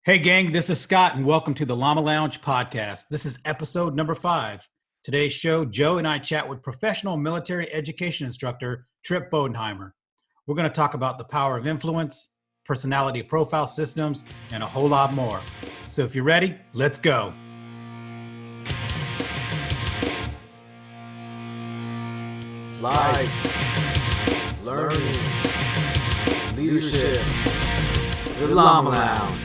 Hey, gang, this is Scott, and welcome to the Llama Lounge podcast. This is episode number 5. Today's show, Joe and I chat with professional military education instructor Tripp Bodenheimer. We're going to talk about the power of influence, personality profile systems, and a whole lot more. So if you're ready, let's go. Life, learning, leadership, the Llama Lounge.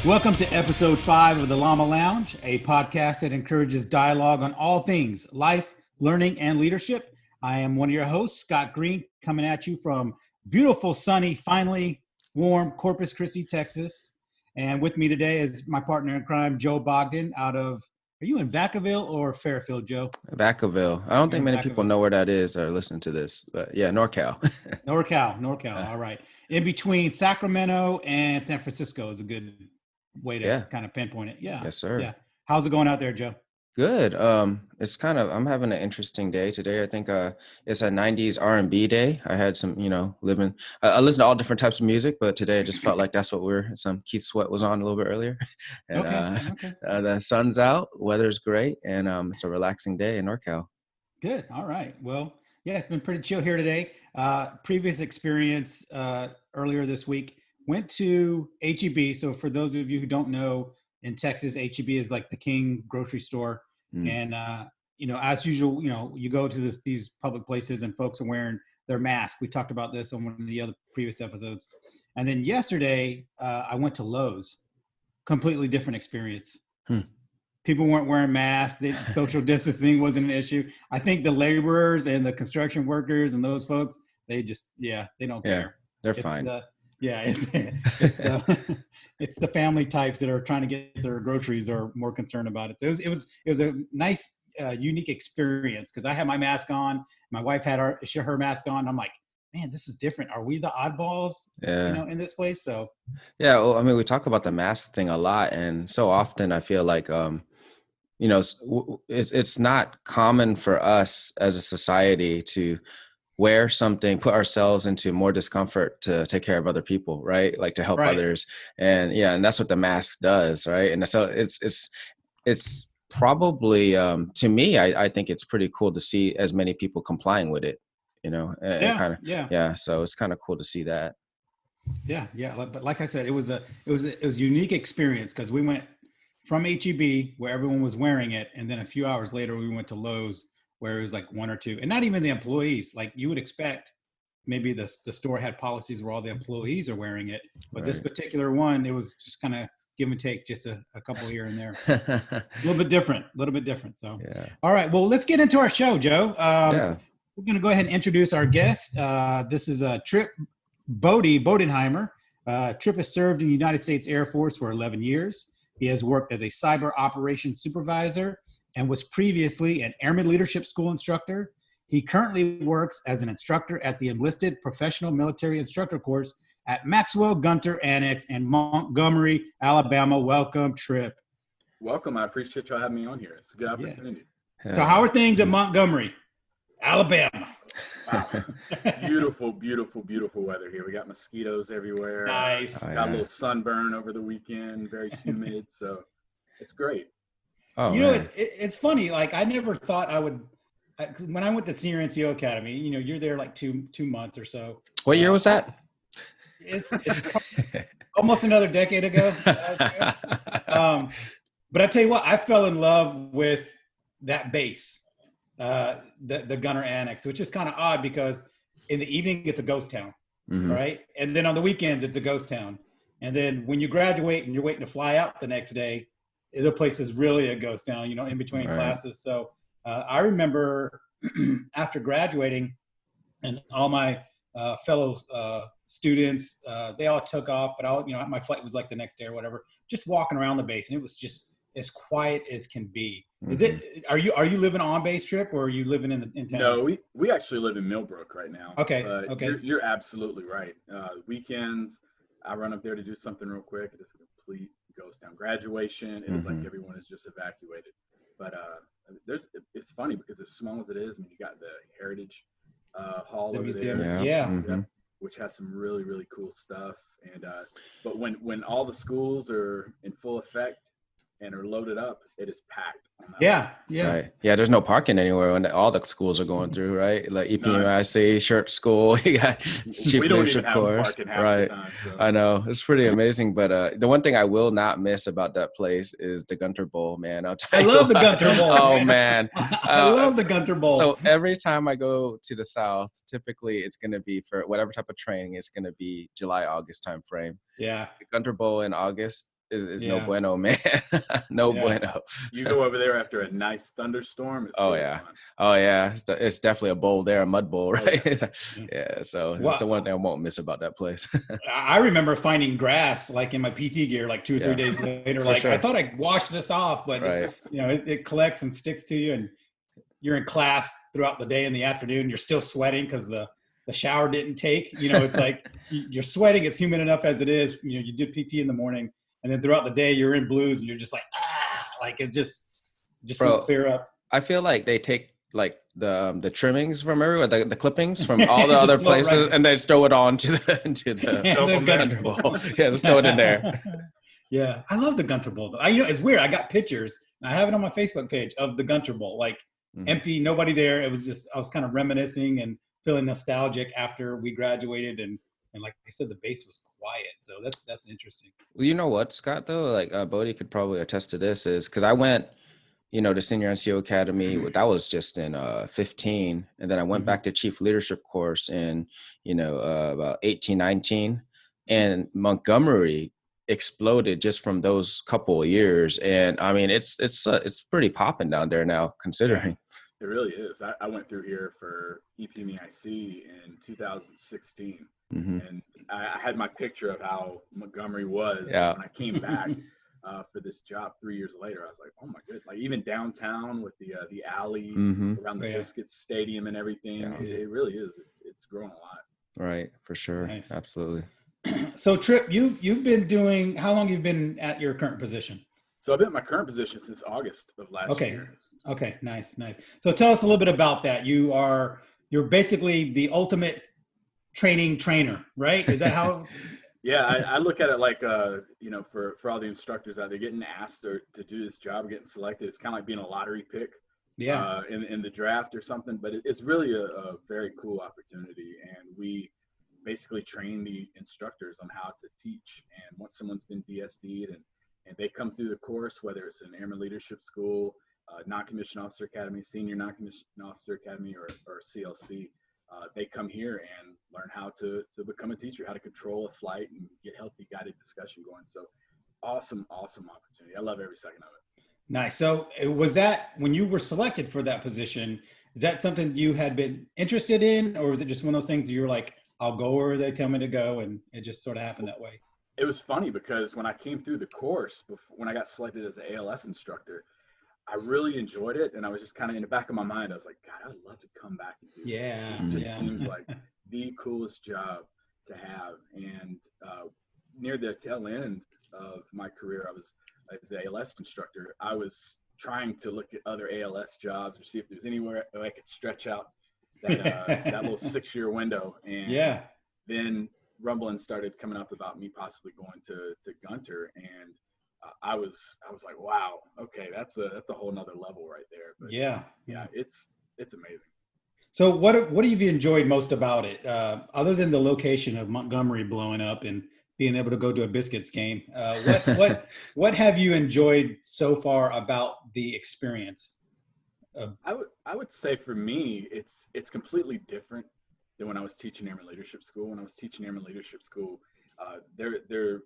Welcome to episode 5 of the Llama Lounge, a podcast that encourages dialogue on all things life, learning, and leadership. I am one of your hosts, Scott Green, coming at you from beautiful, sunny, finally warm Corpus Christi, Texas. And with me today is my partner in crime, Joe Bogdan, out of, are you in Vacaville or Fairfield, Joe? Vacaville. I don't think many people know where that is or listen to this, but yeah, NorCal. NorCal. All right. In between Sacramento and San Francisco is a good way to kind of pinpoint it. Yeah. Yes, sir. Yeah. How's it going out there, Joe? Good. It's I'm having an interesting day today. I think it's a 90s R&B day. I had some, I listen to all different types of music, but today I just felt like that's what some Keith Sweat was on a little bit earlier. And Okay. The sun's out, weather's great, and it's a relaxing day in NorCal. Good. All right. Well, yeah, it's been pretty chill here today. Previous experience earlier this week, went to H-E-B. So for those of you who don't know, in Texas, H-E-B is like the king grocery store. And, as usual, you go to these public places and folks are wearing their mask. We talked about this on one of the other previous episodes. And then yesterday, I went to Lowe's. Completely different experience. People weren't wearing masks. Social distancing wasn't an issue. I think the laborers and the construction workers and those folks, they just, they don't care. They're fine. It's the family types that are trying to get their groceries are more concerned about it. So it was a nice, unique experience because I had my mask on. My wife had her mask on. I'm like, man, this is different. Are we the oddballs, in this place? So, yeah. Well, I mean, we talk about the mask thing a lot, and so often I feel like, it's not common for us as a society to wear something, put ourselves into more discomfort to take care of other people, right? Like to help others. And that's what the mask does, right? And so it's probably, to me, I think it's pretty cool to see as many people complying with it, so it's kind of cool to see that. Yeah. But like I said, it was a unique experience because we went from H-E-B where everyone was wearing it. And then a few hours later, we went to Lowe's where it was like one or two, and not even the employees. Like you would expect, maybe the store had policies where all the employees are wearing it, but this particular one, it was just kind of give and take, just a couple here and there. a little bit different. So, All right, well, let's get into our show, Joe. We're going to go ahead and introduce our guest. This is Tripp Bodenheimer. Tripp has served in the United States Air Force for 11 years. He has worked as a cyber operations supervisor and was previously an Airman Leadership School instructor. He currently works as an instructor at the Enlisted Professional Military Instructor course at Maxwell Gunter Annex in Montgomery, Alabama. Welcome, Tripp. Welcome. I appreciate y'all having me on here. It's a good opportunity. Yeah. So how are things at Montgomery, Alabama? Wow. Beautiful weather here. We got mosquitoes everywhere. Nice. Got a little sunburn over the weekend, very humid. So it's great. Oh, it's funny. Like I never thought I would. When I went to Senior NCO Academy, you're there like two months or so. What year was that? It's almost another decade ago. But I tell you what, I fell in love with that base, the Gunter Annex, which is kind of odd because in the evening it's a ghost town, right? And then on the weekends it's a ghost town. And then when you graduate and you're waiting to fly out the next day, the place is really a ghost town, in between classes. So I remember after graduating and all my fellow students, they all took off, but my flight was like the next day or whatever, just walking around the base. And it was just as quiet as can be. Is it, are you living on base, Tripp, or are you living in town? No, we actually live in Millbrook right now. Okay. You're absolutely right. Weekends, I run up there to do something real quick. It is a complete ghost town. Graduation, it is like everyone is just evacuated. But it's funny because as small as it is, I mean, you got the Heritage Hall The over museum. there, Yeah. Mhm. which has some really, really cool stuff. And but when all the schools are in full effect and are loaded up, it is packed on that Yeah. week. Yeah. Right. Yeah. There's no parking anywhere when all the schools are going through, right? Like None. EPMIC, Shirt School, you got Chief We don't even Leadership have them Course. parking half the Right. time. So. I know. It's pretty amazing. But the one thing I will not miss about that place is the Gunter Bowl, man. I'll tell I you love the what. Gunter Bowl. Oh, man. I love the Gunter Bowl. So every time I go to the South, typically it's going to be for whatever type of training, it's going to be July, August time frame. Yeah. The Gunter Bowl in August is no Yeah. bueno, man. No Yeah. bueno. You go over there after a nice thunderstorm. It's Oh, really yeah. fun. Oh yeah, it's definitely a bowl there, a mud bowl, right? Yeah. Yeah, so Wow. it's the one thing I won't miss about that place. I remember finding grass like in my PT gear like 2 or 3 Yeah. days later. For Like sure. I thought I washed this off, but Right. you know, it collects and sticks to you, and you're in class throughout the day and the afternoon. You're still sweating because the shower didn't take. You know, it's like you're sweating. It's humid enough as it is. You know, you do PT in the morning, and then throughout the day you're in blues, and you're just like it just Bro, won't clear up. I feel like they take like the trimmings from everywhere, the clippings from all the Just other blow it right places, in. and they just throw it on to the Yeah, the Gunter Gunter Bowl. Bowl. Yeah, just throw it in there. Yeah, I love the Gunter Bowl. Though. You know, it's weird. I got pictures. And I have it on my Facebook page of the Gunter Bowl, like Mhm. empty, nobody there. It was just I was kind of reminiscing and feeling nostalgic after we graduated, and like I said, the base was quiet. So that's interesting. Well, you know what, Scott, though, like Bodie could probably attest to this, is because I went, to Senior NCO Academy. That was just in 15, and then I went Mhm. back to Chief Leadership course in about 18, 19, and Montgomery exploded just from those couple of years. And I mean, it's pretty popping down there now, considering. It really is. I went through here for EPMIC in 2016, Mm-hmm. and I had my picture of how Montgomery was Yeah. when I came back for this job 3 years later. I was like, oh my goodness! Like even downtown with the alley Mm-hmm. around the Yeah. Biscuit Stadium and everything, Yeah. it really is. It's grown a lot. Right, for sure. Nice. Absolutely. So Tripp, you've been doing how long you've been at your current position? So I've been in my current position since August of last year. Okay, nice. So tell us a little bit about that. You're basically the ultimate trainer, right? Is that how? Yeah, I look at it like, for all the instructors out there getting asked to do this job or getting selected, it's kind of like being a lottery pick Yeah. in the draft or something. But it's really a very cool opportunity. And we basically train the instructors on how to teach. And once someone's been DSD'd and they come through the course, whether it's an Airman Leadership School, Non-Commissioned Officer Academy, Senior Non-Commissioned Officer Academy, or CLC, they come here and learn how to become a teacher, how to control a flight and get healthy guided discussion going. So awesome opportunity. I love every second of it. Nice. So was that when you were selected for that position, is that something you had been interested in, or was it just one of those things you're like, I'll go where they tell me to go, and it just sort of happened that way? It was funny because when I came through the course, when I got selected as an ALS instructor, I really enjoyed it. And I was just kind of in the back of my mind, I was like, God, I'd love to come back and do this. Yeah. This just Yeah. seems like the coolest job to have. And near the tail end of my career, I was as an ALS instructor. I was trying to look at other ALS jobs or see if there's anywhere I could stretch out that little 6-year window. And Yeah. then rumbling started coming up about me possibly going to Gunter, and I was like, wow, okay, that's a whole nother level right there. But Yeah. it's amazing. So what have you enjoyed most about it, other than the location of Montgomery blowing up and being able to go to a Biscuits game? What have you enjoyed so far about the experience? I would say for me, it's completely different than when I was teaching Airman Leadership School. When I was teaching Airman Leadership School, they're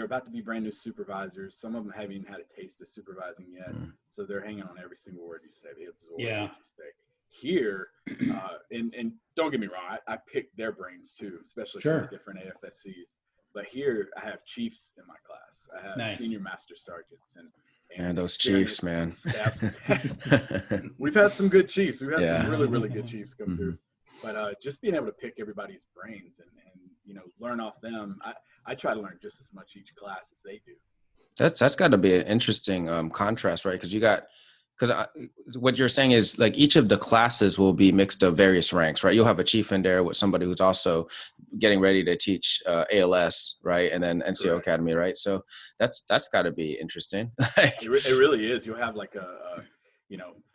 about to be brand new supervisors. Some of them haven't even had a taste of supervising yet, so they're hanging on every single word you say. They absorb what you say. Here, and don't get me wrong, I picked their brains too, especially from the different AFSCs. But here, I have chiefs in my class. I have senior master sergeants and those chiefs, man. We've had some good chiefs. We've had some really, really good Mm-hmm. chiefs come through. But just being able to pick everybody's brains and learn off them, I try to learn just as much each class as they do. That's got to be an interesting contrast, right? Because what you're saying is like each of the classes will be mixed of various ranks, right? You'll have a chief in there with somebody who's also getting ready to teach ALS, right? And then NCO Correct. Academy, right? So that's got to be interesting. It really is. You'll have like a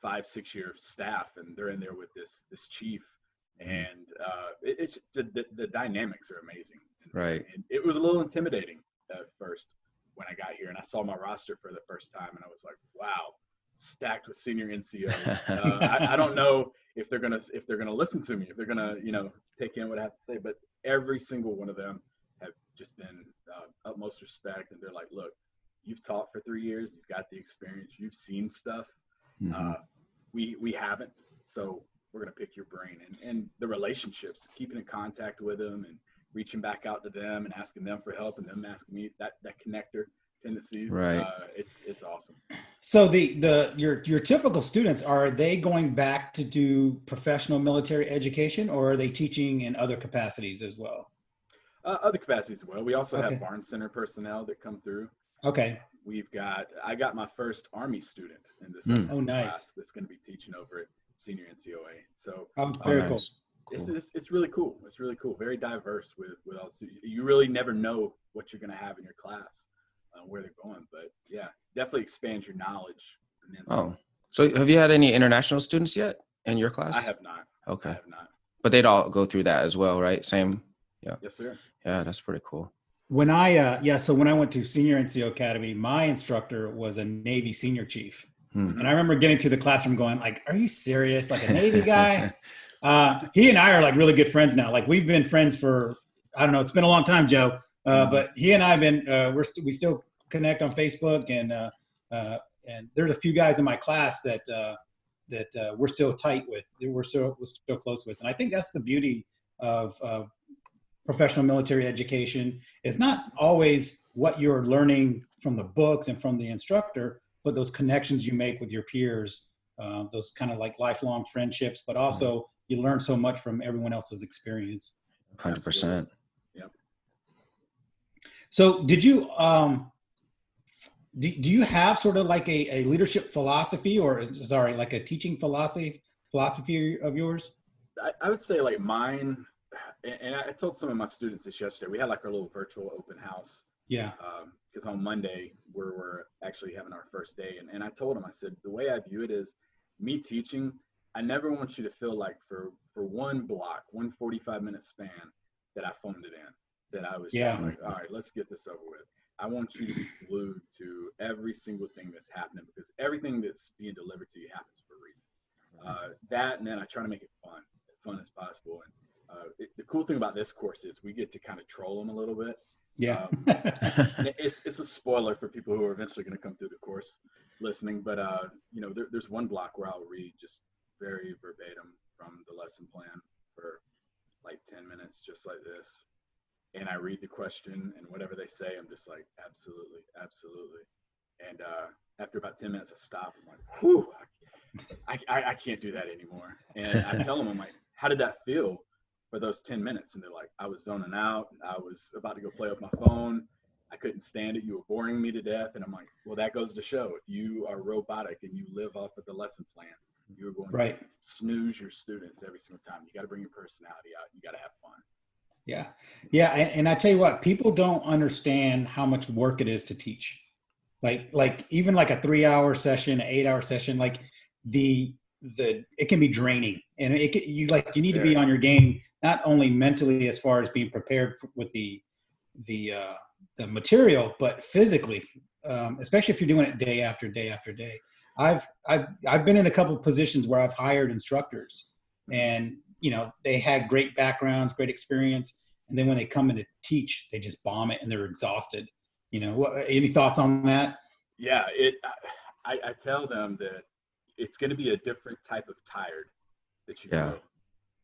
5-6 year staff, and they're in there with this chief, and it's the dynamics are amazing. Right. And it was a little intimidating at first when I got here, and I saw my roster for the first time, and I was like, wow, stacked with senior NCOs. I don't know if they're gonna listen to me, if they're gonna take in what I have to say, but every single one of them have just been utmost respect, and they're like, look, you've taught for 3 years, you've got the experience, you've seen stuff. We haven't, so we're gonna pick your brain, and the relationships, keeping in contact with them and reaching back out to them and asking them for help and them asking me, that connector tendencies. Right. It's awesome. So your typical students, are they going back to do professional military education, or are they teaching in other capacities as well? Other capacities as well. We also Okay. have Barn Center personnel that come through. Okay. I got my first Army student in this Oh, nice. class that's going to be teaching over at Senior NCOA. So Very nice. cool. it's really cool. It's really cool. Very diverse with all the students. You really never know what you're going to have in your class, where they're going. But yeah, definitely expands your knowledge. And then Oh, so have you had any international students yet in your class? I have not. Okay. I have not. But they'd all go through that as well, right? Same. Yeah. Yes, sir. Yeah, that's pretty cool. When so when I went to Senior NCO Academy, my instructor was a Navy senior chief. And I remember getting to the classroom going like, are you serious? Like a Navy guy? He and I are like really good friends now. Like we've been friends for, I don't know, it's been a long time, Joe. But he and I have been, we still connect on Facebook, and there's a few guys in my class that we're still tight with. We're still close with. And I think that's the beauty of professional military education. It's not always what you're learning from the books and from the instructor, but those connections you make with your peers, those kind of like lifelong friendships, but also you learn so much from everyone else's experience. 100%. Yep. So did you, do you have sort of like a leadership philosophy, or like a teaching philosophy of yours? I would say like mine, and I told some of my students this yesterday. We had like our little virtual open house. Yeah. Because on Monday we're actually having our first day, and I told them, I said, the way I view it is me teaching. I never want you to feel like for one block, 45-minute span, that I phoned it in, that I was just like, all right, let's get this over with. I want you to be glued to every single thing that's happening, because everything that's being delivered to you happens for a reason. That, and then I try to make it fun as possible. And the cool thing about this course is we get to kind of troll them a little bit. Yeah. It's a spoiler for people who are eventually going to come through the course listening. But, there's one block where I'll read just very verbatim from the lesson plan for like 10 minutes, just like this. And I read the question, and whatever they say, I'm just like, absolutely, absolutely. And after about 10 minutes, I stop. I'm like, whew, I can't do that anymore. And I tell them, I'm like, how did that feel for those 10 minutes? And they're like, I was zoning out. I was about to go play with my phone. I couldn't stand it. You were boring me to death. And I'm like, well, that goes to show, if you are robotic and you live off of the lesson plan, you're going to snooze your students every single time. You got to bring your personality out. You got to have fun. Yeah. Yeah. And I tell you what, people don't understand how much work it is to teach. Like even like a 3-hour session, an 8-hour session, like it can be draining, and you need to be on your game, not only mentally as far as being prepared with the material, but physically, especially if you're doing it day after day after day. I've been in a couple of positions where I've hired instructors, and they had great backgrounds, great experience, and then when they come in to teach, they just bomb it and they're exhausted. Any thoughts on that? Yeah, I tell them that it's going to be a different type of tired that you feel.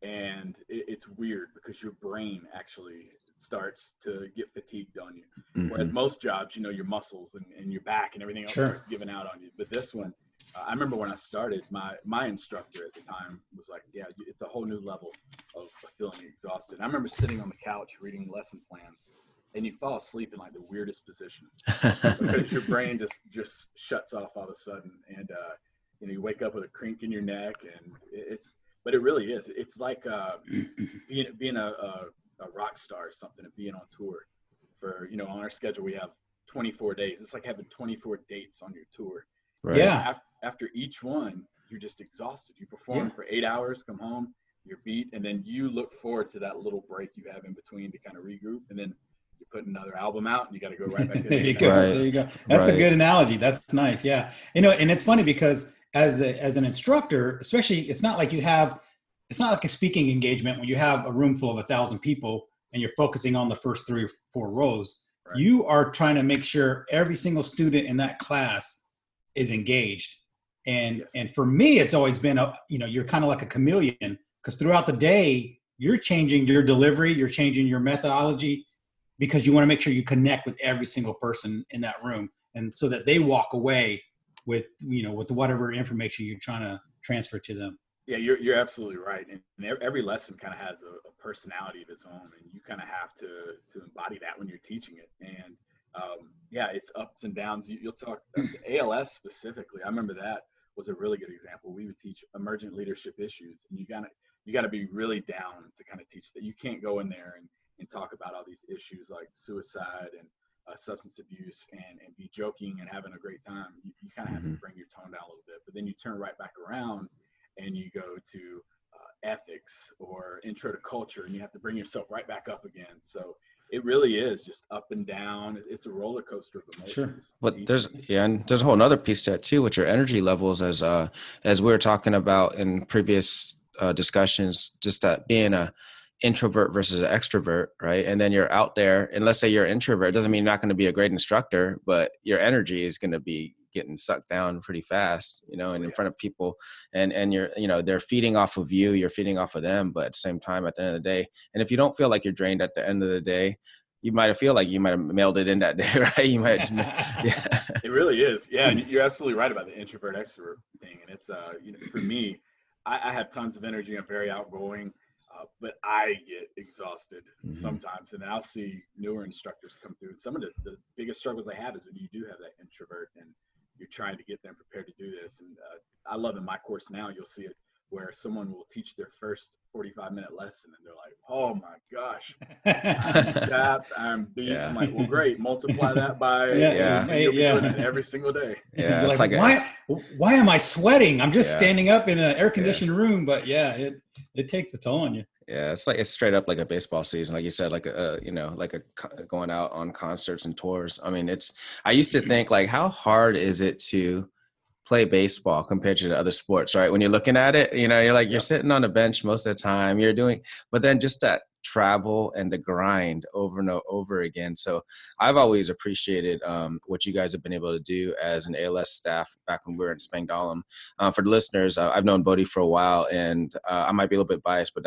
And it's weird because your brain actually starts to get fatigued on you. Mm-hmm. Whereas most jobs, your muscles and your back and everything else starts giving out on you. But this one, I remember when I started, my instructor at the time was like, yeah, it's a whole new level of feeling exhausted. I remember sitting on the couch reading lesson plans and you fall asleep in like the weirdest positions because your brain just shuts off all of a sudden, and you wake up with a crink in your neck, and but it really is. It's like being a rock star or something, and being on tour for, on our schedule we have 24 days. It's like having 24 dates on your tour. Right. Yeah. After each one, you're just exhausted. You perform for 8 hours, come home, you're beat, and then you look forward to that little break you have in between to kind of regroup, and then you put another album out, and you got to go right back in. There you go. Right. There you go. That's a good analogy. That's nice. Yeah. And it's funny because as an instructor, especially, it's not like a speaking engagement when you have a room full of 1,000 people and you're focusing on the first 3 or 4 rows. Right. You are trying to make sure every single student in that class is engaged. And for me, it's always been, you're kind of like a chameleon, because throughout the day, you're changing your delivery, you're changing your methodology, because you want to make sure you connect with every single person in that room. And so that they walk away with whatever information you're trying to transfer to them. Yeah, you're absolutely right. And every lesson kind of has a personality of its own, and you kind of have to embody that when you're teaching it. And it's ups and downs. You'll talk ALS specifically. I remember that was a really good example. We would teach emergent leadership issues, and you got to be really down to kind of teach that. You can't go in there and talk about all these issues like suicide and substance abuse and be joking and having a great time. You kind of have to bring your tone down a little bit, but then you turn right back around and you go to ethics or intro to culture, and you have to bring yourself right back up again. So it really is just up and down. It's a roller coaster of emotions. Sure. But there's a whole other piece to that too, with your energy levels, as we were talking about in previous discussions, just that being a introvert versus an extrovert, right? And then you're out there, and let's say you're an introvert, it doesn't mean you're not going to be a great instructor, but your energy is going to be getting sucked down pretty fast, and in front of people, and you're, they're feeding off of you, you're feeding off of them, but at the same time, at the end of the day, and if you don't feel like you're drained at the end of the day, you might feel like you might have mailed it in that day, right? You might just, It really is. Yeah. And you're absolutely right about the introvert extrovert thing. And it's, for me, I have tons of energy. I'm very outgoing. But I get exhausted sometimes, and then I'll see newer instructors come through. Some of the biggest struggles I have is when you do have that introvert and you're trying to get them prepared to do this. And I love in my course now, you'll see it where someone will teach their first 45-minute lesson, and they're like, "Oh my gosh, I'm sapped, I'm beat." Yeah. I'm like, "Well, great, multiply that by you'll be doing it every single day." Yeah, it's like why am I sweating? I'm just standing up in an air-conditioned room, but it takes a toll on you. Yeah, it's straight up like a baseball season, like you said, like going out on concerts and tours. I mean, I used to think, like, how hard is it to play baseball compared to the other sports, right? When you're looking at it, you're like, you're sitting on a bench most of the time, but then just that travel and the grind over and over again. So I've always appreciated what you guys have been able to do as an ALS staff back when we were in Spangdahlem. For the listeners, I've known Bodie for a while, and I might be a little bit biased, but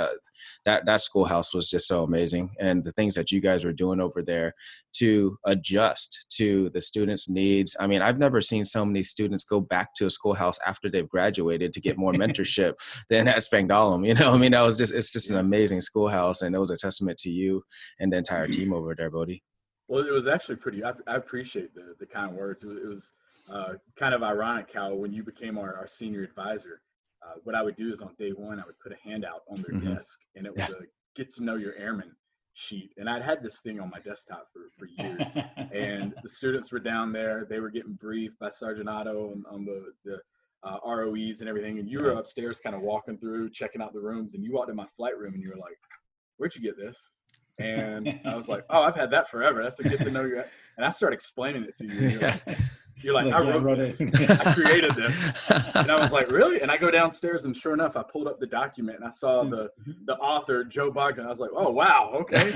that schoolhouse was just so amazing. And the things that you guys were doing over there to adjust to the students' needs. I mean, I've never seen so many students go back to a schoolhouse after they've graduated to get more mentorship than at Spangdahlem. I mean, it's just an amazing schoolhouse, and it was a testament to you and the entire team over there, Bodie. Well, it was actually I appreciate the kind words. It was kind of ironic how when you became our senior advisor, what I would do is on day one, I would put a handout on their desk, and it was a get to know your airman sheet. And I'd had this thing on my desktop for years, and the students were down there. They were getting briefed by Sergeant Otto on the ROEs and everything. And you were upstairs kind of walking through, checking out the rooms, and you walked in my flight room and you were like, "Where'd you get this?" And I was like, "Oh, I've had that forever. That's a get to know your," and I started explaining it to you. And you're like, "I wrote this. I created this." And I was like, "Really?" And I go downstairs, and sure enough, I pulled up the document and I saw the author, Joe Bogdan. I was like, "Oh, wow. Okay."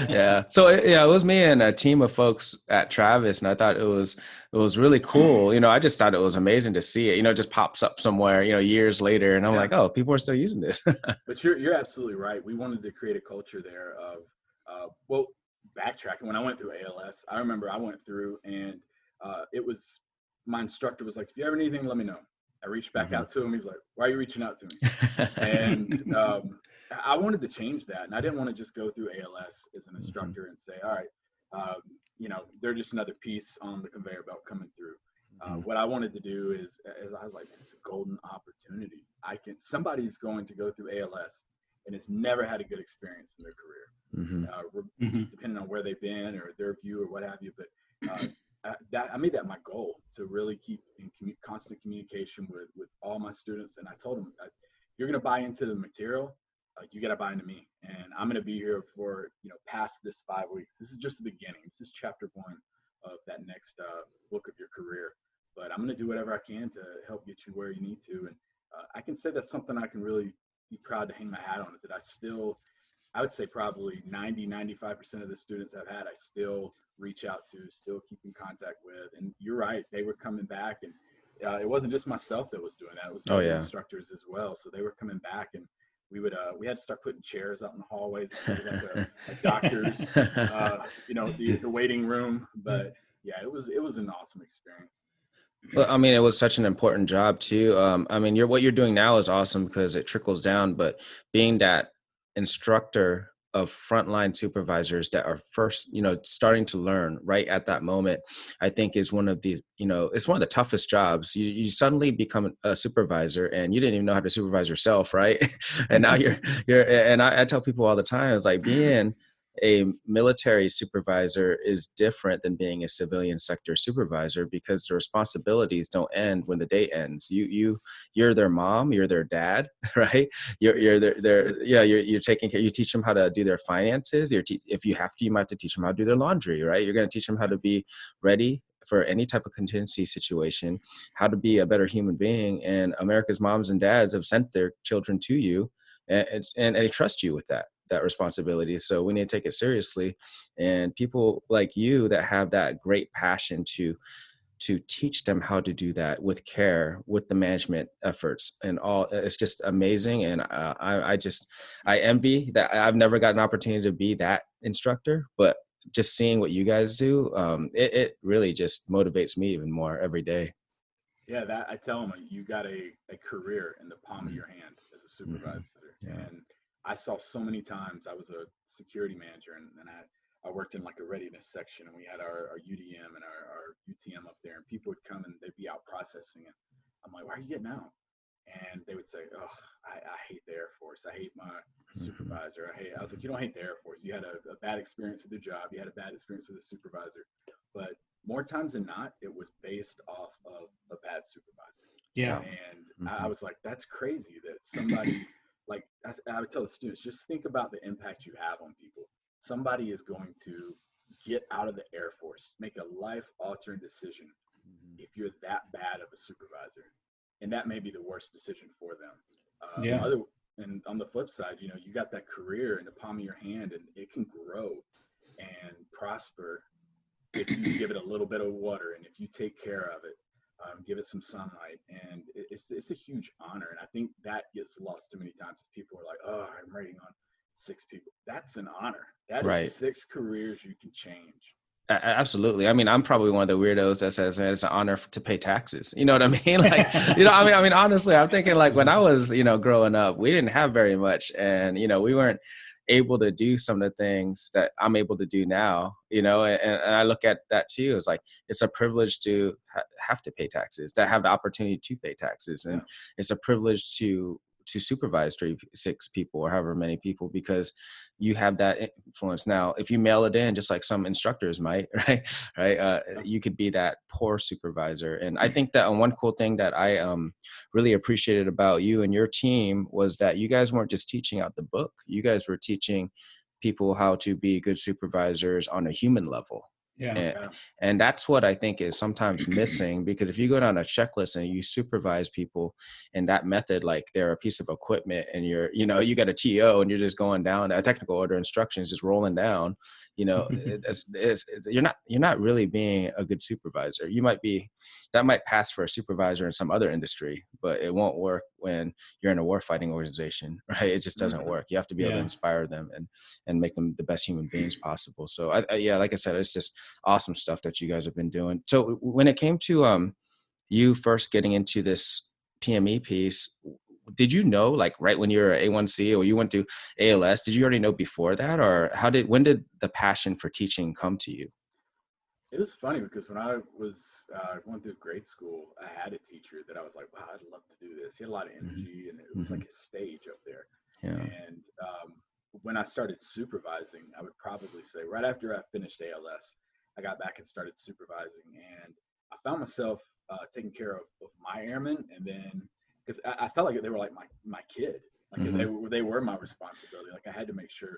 Yeah. So it was me and a team of folks at Travis, and I thought it was really cool. I just thought it was amazing to see it. It just pops up somewhere, years later, and I'm like, "Oh, people are still using this." But you're absolutely right. We wanted to create a culture there of, backtracking. When I went through ALS, I remember I went through and it was, my instructor was like, "If you ever need anything, let me know." I reached back out to him. He's like, "Why are you reaching out to me?" And I wanted to change that. And I didn't want to just go through ALS as an instructor and say, "All right, they're just another piece on the conveyor belt coming through. What I wanted to do is I was like, it's a golden opportunity. Somebody's going to go through ALS and has never had a good experience in their career. Depending on where they've been or their view or what have you. But I made that my goal, to really keep in constant communication with all my students. And I told them, you're going to buy into the material. You got to buy into me, and I'm going to be here for, past this 5 weeks. This is just the beginning. This is chapter 1 of that next book of your career. But I'm going to do whatever I can to help get you where you need to. And I can say that's something I can really be proud to hang my hat on, is that I would say probably 95% of the students I've had, I still reach out to, still keep in contact with. And you're right, they were coming back, and it wasn't just myself that was doing that. It was other instructors as well. So they were coming back, and we had to start putting chairs out in the hallways. It was like a doctor's, the waiting room. But yeah, it was an awesome experience. Well, I mean, it was such an important job too. I mean, what you're doing now is awesome because it trickles down, but being that instructor of frontline supervisors that are first, starting to learn right at that moment, I think is one of the, it's one of the toughest jobs. You suddenly become a supervisor and you didn't even know how to supervise yourself, right? And now and I tell people all the time, it's like being a military supervisor is different than being a civilian sector supervisor, because the responsibilities don't end when the day ends. You're their mom, you're their dad, right? You're you're taking care. You teach them how to do their finances. If you have to, you might have to teach them how to do their laundry, right? You're going to teach them how to be ready for any type of contingency situation, how to be a better human being. And America's moms and dads have sent their children to you, and they trust you with that responsibility. So we need to take it seriously. And people like you that have that great passion to teach them how to do that with care, with the management efforts and all, it's just amazing. And I envy that. I've never got an opportunity to be that instructor, but just seeing what you guys do, it really just motivates me even more every day. Yeah, that I tell them, you got a career in the palm of your hand as a supervisor. And I saw so many times. I was a security manager, and I worked in like a readiness section, and we had our UDM and our UTM up there, and people would come and they'd be out processing, and I'm like, why are you getting out? And they would say, oh, I hate the Air Force. I hate my supervisor. I was like, you don't hate the Air Force. You had a bad experience with the job. You had a bad experience with the supervisor. But more times than not, it was based off of a bad supervisor. Yeah. And I was like, that's crazy that somebody, like I would tell the students, just think about the impact you have on people. Somebody is going to get out of the Air Force, make a life-altering decision if you're that bad of a supervisor. And that may be the worst decision for them. And on the flip side, you got that career in the palm of your hand, and it can grow and prosper if you give it a little bit of water and if you take care of it. Give it some sunlight, and it's a huge honor. And I think that gets lost too many times. People are like, oh, I'm rating on 6 people. That's an honor. That is 6 careers you can change. Absolutely. I mean, I'm probably one of the weirdos that says it's an honor to pay taxes. You know what I mean? Like, I mean, honestly, I'm thinking like when I was, growing up, we didn't have very much, and, we weren't able to do some of the things that I'm able to do now, and I look at that too. It's like, it's a privilege to have to pay taxes, to have the opportunity to pay taxes. And it's a privilege to supervise 6 people or however many people, because you have that influence. Now, if you mail it in, just like some instructors might, right. You could be that poor supervisor. And I think that one cool thing that I really appreciated about you and your team was that you guys weren't just teaching out the book. You guys were teaching people how to be good supervisors on a human level. And that's what I think is sometimes missing, because if you go down a checklist and you supervise people in that method, like they're a piece of equipment, and you got a TO and you're just going down a technical order instructions, just rolling down, you're not really being a good supervisor. That might pass for a supervisor in some other industry, but it won't work when you're in a warfighting organization, right? It just doesn't work. You have to be able to inspire them and make them the best human beings possible. So like I said, it's just awesome stuff that you guys have been doing. So when it came to you first getting into this PME piece, did you know, like right when you were A1C or you went through ALS, did you already know before that, or when did the passion for teaching come to you? It was funny because when I was going through grade school, I had a teacher that I was like, wow, I'd love to do this. He had a lot of energy, and it was like a stage up there. Yeah. And when I started supervising, I would probably say right after I finished ALS, I got back and started supervising, and I found myself taking care of my airmen, and then because I felt like they were like my kid, like they were my responsibility. Like I had to make sure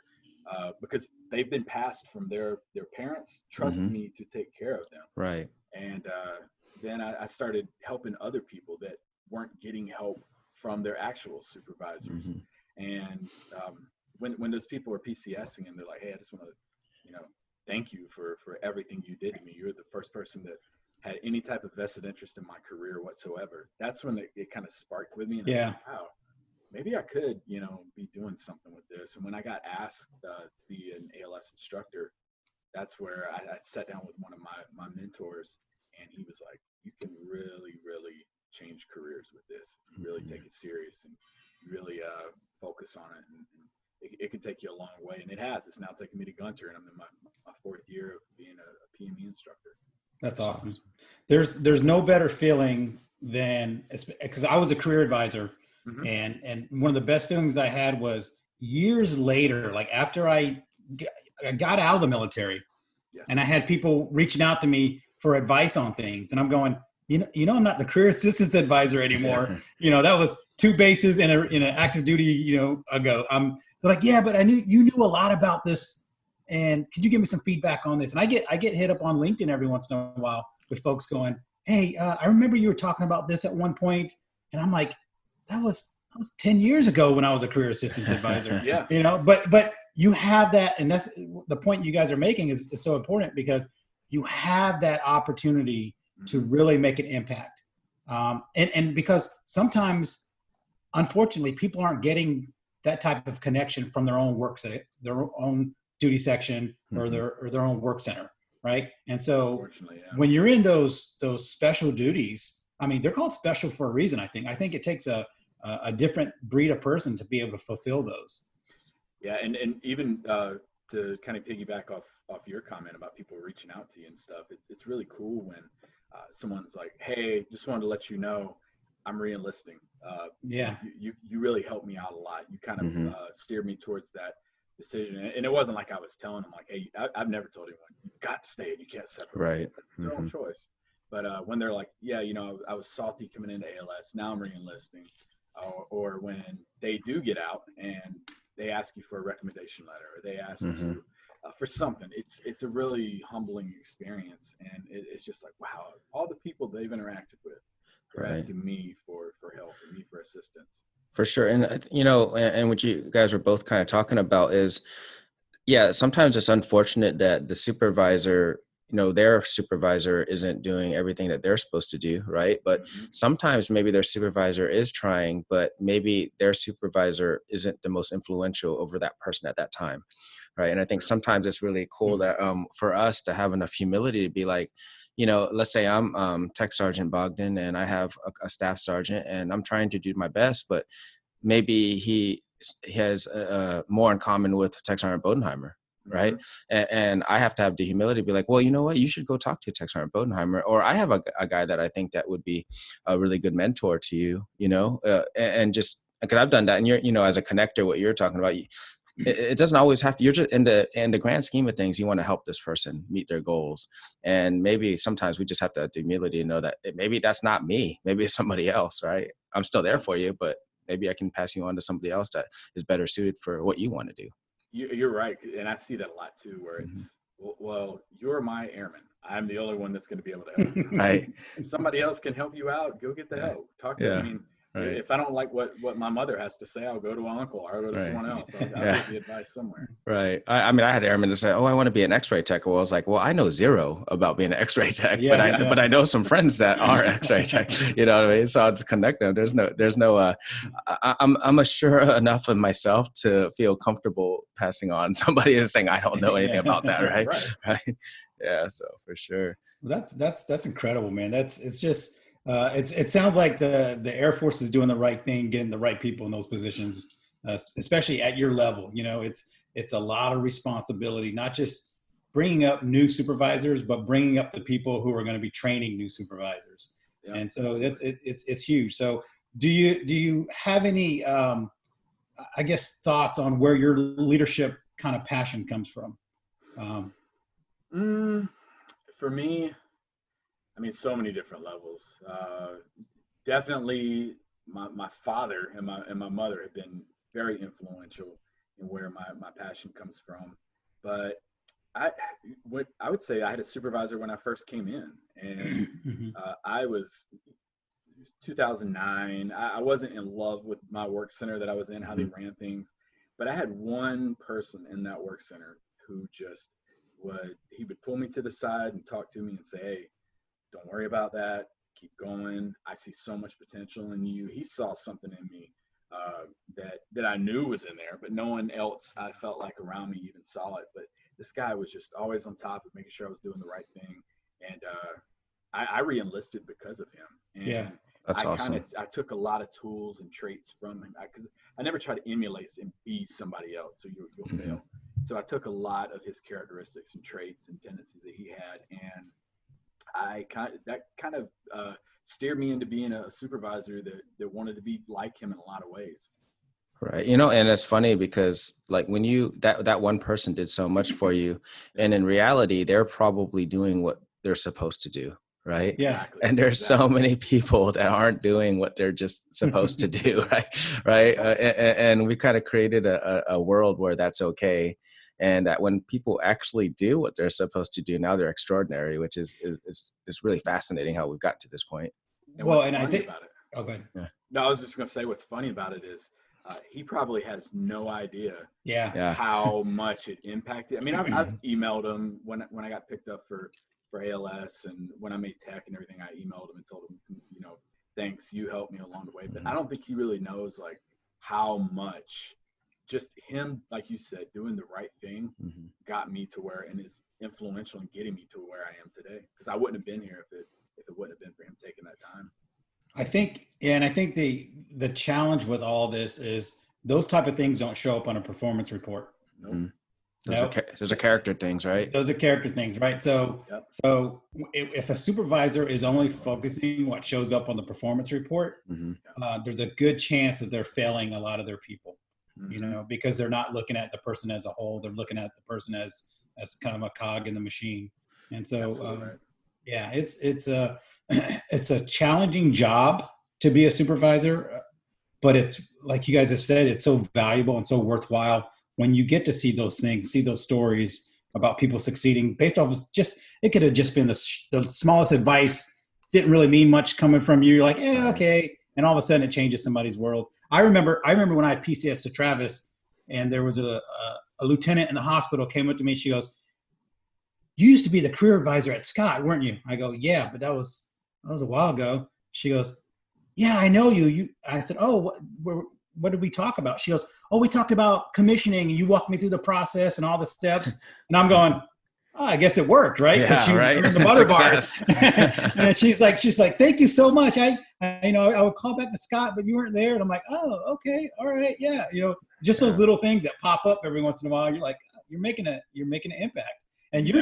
because they've been passed from their parents, trust me to take care of them. Right. And then I started helping other people that weren't getting help from their actual supervisors. And when those people are PCSing and they're like, hey, I just want to, thank you for everything you did to me. You're the first person that had any type of vested interest in my career whatsoever. That's when it kind of sparked with me. And I was like, wow, maybe I could, be doing something with this. And when I got asked to be an ALS instructor, that's where I sat down with one of my mentors, and he was like, you can really, really change careers with this. Really take it serious and really focus on it. And it can take you a long way. And it has. It's now taken me to Gunter, and I'm in my fourth year of being a PME instructor. That's awesome. There's no better feeling than, because I was a career advisor, and one of the best feelings I had was years later, like after I got out of the military, and I had people reaching out to me for advice on things, and I'm going, I'm not the career assistance advisor anymore. That was 2 bases in an active duty, ago. They're like, yeah, but I knew you knew a lot about this, and could you give me some feedback on this? And I get hit up on LinkedIn every once in a while with folks going, hey, I remember you were talking about this at one point, and I'm like, that was 10 years ago when I was a career assistance advisor. But you have that, and that's the point you guys are making is so important, because you have that opportunity to really make an impact. And because sometimes, unfortunately, people aren't getting that type of connection from their own their own duty section or their own work center, right? And so when you're in those special duties, I mean, they're called special for a reason. I think it takes a different breed of person to be able to fulfill those. Yeah, and even to kind of piggyback off your comment about people reaching out to you and stuff, it's really cool when someone's like, hey, just wanted to let you know I'm re-enlisting. You really helped me out a lot. You kind of steered me towards that decision. And it wasn't like I was telling them like, hey, I've never told anyone, you've got to stay and you can't separate. Right. Their own choice. But when they're like, yeah, I was salty coming into ALS, now I'm re-enlisting. Or when they do get out and they ask you for a recommendation letter, or they ask you for something, it's a really humbling experience. And it's just like, wow, all the people they've interacted with are asking me for help and me for assistance. For sure. And, and what you guys were both kind of talking about is, sometimes it's unfortunate that the supervisor, their supervisor isn't doing everything that they're supposed to do, right? But sometimes maybe their supervisor is trying, but maybe their supervisor isn't the most influential over that person at that time, right? And I think sometimes it's really cool that for us to have enough humility to be like, let's say I'm Tech Sergeant Bogdan and I have a staff sergeant and I'm trying to do my best, but maybe he has more in common with Tech Sergeant Bodenheimer. Right. And I have to have the humility to be like, well, you know what, you should go talk to Tech Sergeant Bodenheimer, or I have a guy that I think that would be a really good mentor to you, and just because I've done that. And you're, as a connector, what you're talking about, it doesn't always have to, you're just in the grand scheme of things, you want to help this person meet their goals. And maybe sometimes we just have to have the humility to know that maybe that's not me. Maybe it's somebody else. Right. I'm still there for you, but maybe I can pass you on to somebody else that is better suited for what you want to do. You're right, and I see that a lot too, where it's, well, you're my airman. I'm the only one that's going to be able to help you. Right. If somebody else can help you out, go get the help. Talk to me. If I don't like what my mother has to say, I'll go to uncle or I'll go to someone else. I'll get the advice somewhere. Right. I mean, I had airmen to say, oh, I want to be an X-ray tech. Well, I was like, well, I know zero about being an X-ray tech, but I know some friends that are X-ray tech, you know what I mean? So I'll just connect them. There's no, I'm sure enough of myself to feel comfortable passing on somebody is saying, I don't know anything about that. Right. Yeah. So for sure. That's incredible, man. It's just, It sounds like the Air Force is doing the right thing, getting the right people in those positions, especially at your level. You know, it's a lot of responsibility, not just bringing up new supervisors, but bringing up the people who are going to be training new supervisors. Yeah, And so absolutely. it's huge. So do you have any I guess thoughts on where your leadership kind of passion comes from? Um, Mm, for me, I mean, so many different levels. Definitely, my father and my mother have been very influential in where my passion comes from. But I what I would say I had a supervisor when I first came in, and I was it was 2009. I wasn't in love with my work center that I was in, how they ran things, but I had one person in that work center who just he would pull me to the side and talk to me and say, "Hey, don't worry about that. Keep going. I see so much potential in you." He saw something in me that I knew was in there, but no one else I felt like around me even saw it. But this guy was just always on top of making sure I was doing the right thing, and I re-enlisted because of him. And yeah, That's awesome. I took a lot of tools and traits from him because I never try to emulate and be somebody else, so you'll fail. So I took a lot of his characteristics and traits and tendencies that he had, and that kind of steered me into being a supervisor that wanted to be like him in a lot of ways. Right. You know, and it's funny because like when that one person did so much for you, and in reality, they're probably doing what they're supposed to do. Right. yeah. Exactly. And there's so many people that aren't doing what they're just supposed to do. Right. Right. And we kind of created a world where that's okay. And that when people actually do what they're supposed to do, now they're extraordinary, which is really fascinating how we've got to this point. And Well, what's and I funny think, about it? oh, go ahead. Yeah. No, I was just gonna say what's funny about it is he probably has no idea Yeah. Yeah. how much it impacted. I mean, I've emailed him when I got picked up for ALS, and when I made tech and everything, I emailed him and told him, thanks, you helped me along the way. But I don't think he really knows like how much just him, like you said, doing the right thing got me to where, and is influential in getting me to where I am today. Because I wouldn't have been here if it wouldn't have been for him taking that time. I think, and I think the challenge with all this is those type of things don't show up on a performance report. Nope. Those are character things, right? Those are character things, right? So, Yep. so if a supervisor is only focusing what shows up on the performance report, there's a good chance that they're failing a lot of their people, because they're not looking at the person as a whole. They're looking at the person as kind of a cog in the machine. And so, yeah, it's a challenging job to be a supervisor, but it's like you guys have said, it's so valuable and so worthwhile when you get to see those things, see those stories about people succeeding based off of it could have just been the smallest advice, didn't really mean much coming from you. You're like, okay. And all of a sudden it changes somebody's world. I remember when I had PCS to Travis, and there was a lieutenant in the hospital came up to me. She goes, "You used to be the career advisor at Scott, weren't you?" I go, "Yeah, but that was a while ago." She goes, "Yeah, I know you." I said, "Oh, what did we talk about?" She goes, "Oh, we talked about commissioning, and you walked me through the process and all the steps." And I'm going, "Oh, I guess it worked, right?" Because she's in the butter bars. And she's like, "Thank you so much. I would call back to Scott, but you weren't there." And I'm like, "Oh, okay, all right, yeah." Just those little things that pop up every once in a while. You're like, you're making an impact, and you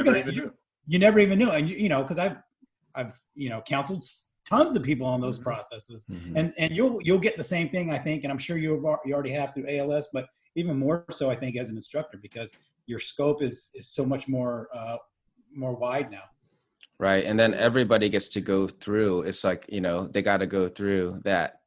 never even knew. And because I've counseled tons of people on those processes, and you'll get the same thing, I think, and I'm sure you already have through ALS, but even more so, I think, as an instructor, because your scope is so much more wide now. Right. And then everybody gets to go through. It's like, they got to go through that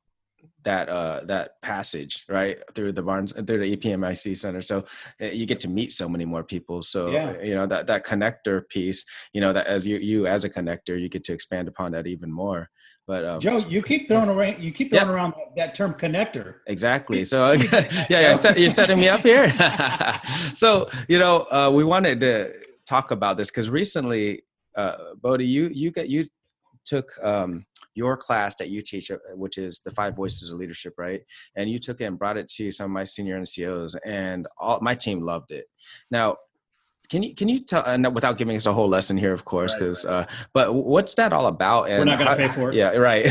passage, right, through the EPMIC center. So you get to meet so many more people. So, that connector piece, that as you as a connector, you get to expand upon that even more. But Joe, you keep throwing around that term connector. Exactly. So you're setting me up here. So, we wanted to talk about this because recently, Bodie, you took your class that you teach, which is the 5 Voices of Leadership, right? And you took it and brought it to some of my senior NCOs, and my team loved it. Now, Can you tell, and without giving us a whole lesson here, of course, because but what's that all about? And we're not going to pay for it. Yeah, right.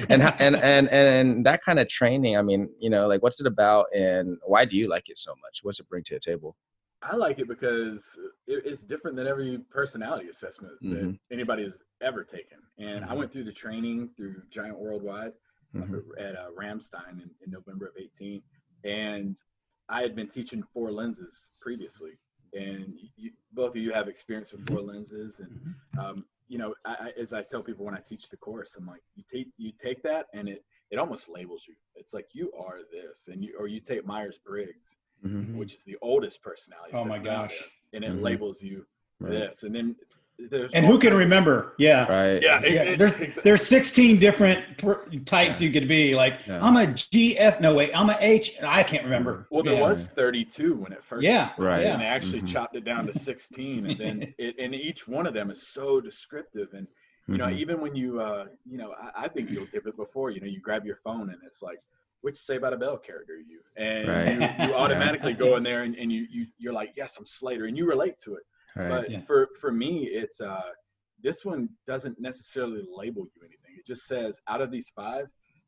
and that kind of training. I mean, like, what's it about, and why do you like it so much? What's it bring to the table? I like it because it's different than every personality assessment that anybody has ever taken. And I went through the training through Giant Worldwide at Ramstein in November of 18, and I had been teaching 4 lenses previously. And both of you have experience with 4 lenses, and as I tell people when I teach the course, I'm like, you take that, and it almost labels you. It's like, you are this, and you take Myers-Briggs, which is the oldest personality. Oh my gosh! And it labels you this, and then and who can remember? Yeah, right. Yeah, there's 16 different types you could be. Like, I'm a GF. No wait, I'm a H. I can't remember. Well, there was 32 when it first. Yeah, right. And they actually chopped it down to 16, and then and each one of them is so descriptive. And even when you I've been guilty of it before. You grab your phone and it's like, which Saved by the Bell character are you? And you automatically go in there and you're like, yes, I'm Slater, and you relate to it. Right. But for me, it's this one doesn't necessarily label you anything. It just says, out of these 5,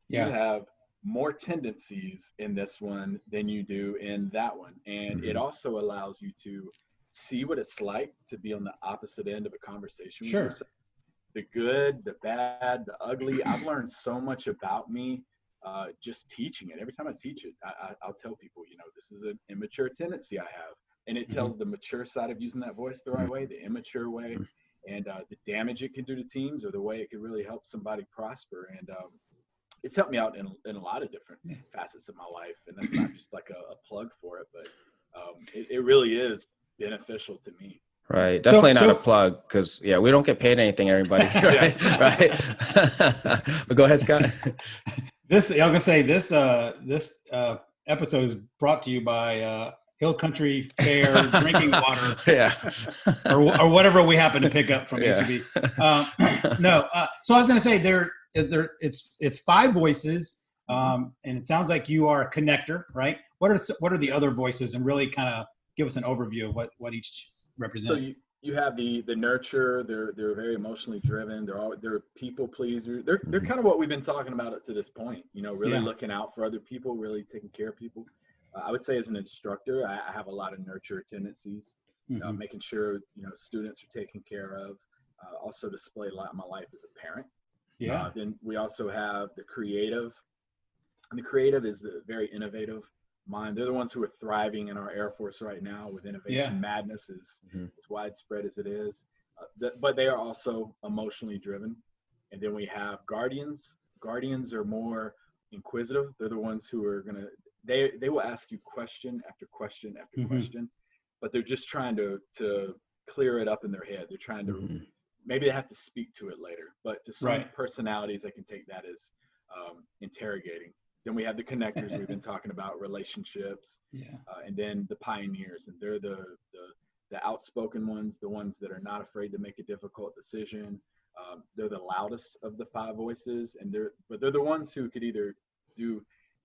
you have more tendencies in this one than you do in that one. And it also allows you to see what it's like to be on the opposite end of a conversation. Sure. With yourself. The good, the bad, the ugly. I've learned so much about me just teaching it. Every time I teach it, I'll tell people, this is an immature tendency I have. And it tells the mature side of using that voice the right way, the immature way, and the damage it can do to teams, or the way it could really help somebody prosper. And it's helped me out in a lot of different facets of my life. And that's not just like a plug for it, but it really is beneficial to me. Right. Definitely not a plug, because we don't get paid anything, everybody. Right. Right. But go ahead, Scott. I was gonna say this episode is brought to you by Hill Country Fair drinking water, or whatever we happen to pick up from HEB. So I was gonna say it's 5 voices, and it sounds like you are a connector, right? What are the other voices, and really kind of give us an overview of what each represents. So you have the nurturer. They're very emotionally driven. They're people pleasers. They're kind of what we've been talking about up to this point. Really looking out for other people, really taking care of people. I would say as an instructor, I have a lot of nurture tendencies, making sure, students are taken care of, also display a lot of my life as a parent. Then we also have the creative, and the creative is the very innovative mind. They're the ones who are thriving in our Air Force right now with innovation madness as widespread as it is. But they are also emotionally driven. And then we have guardians. Guardians are more inquisitive. They're the ones who are going to, they will ask you question after question after question, but they're just trying to clear it up in their head. They're trying to, maybe they have to speak to it later, but to some personalities, they can take that as interrogating. Then we have the connectors we've been talking about, relationships, and then the pioneers, and they're the outspoken ones, the ones that are not afraid to make a difficult decision. They're the loudest of the 5 voices, and they're the ones who could either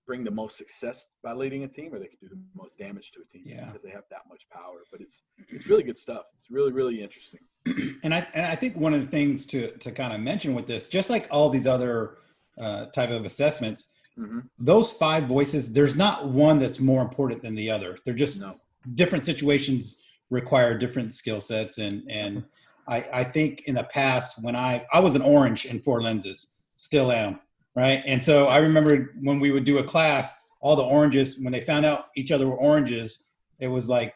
bring the most success by leading a team, or they could do the most damage to a team because they have that much power. But it's really good stuff. It's really, really interesting. And I think one of the things to kind of mention with this, just like all these other type of assessments, those 5 voices, there's not one that's more important than the other. They're just different situations require different skill sets. And I think in the past, when I was an orange in 4 lenses, still am, right? And so I remember when we would do a class, all the oranges, when they found out each other were oranges, it was like,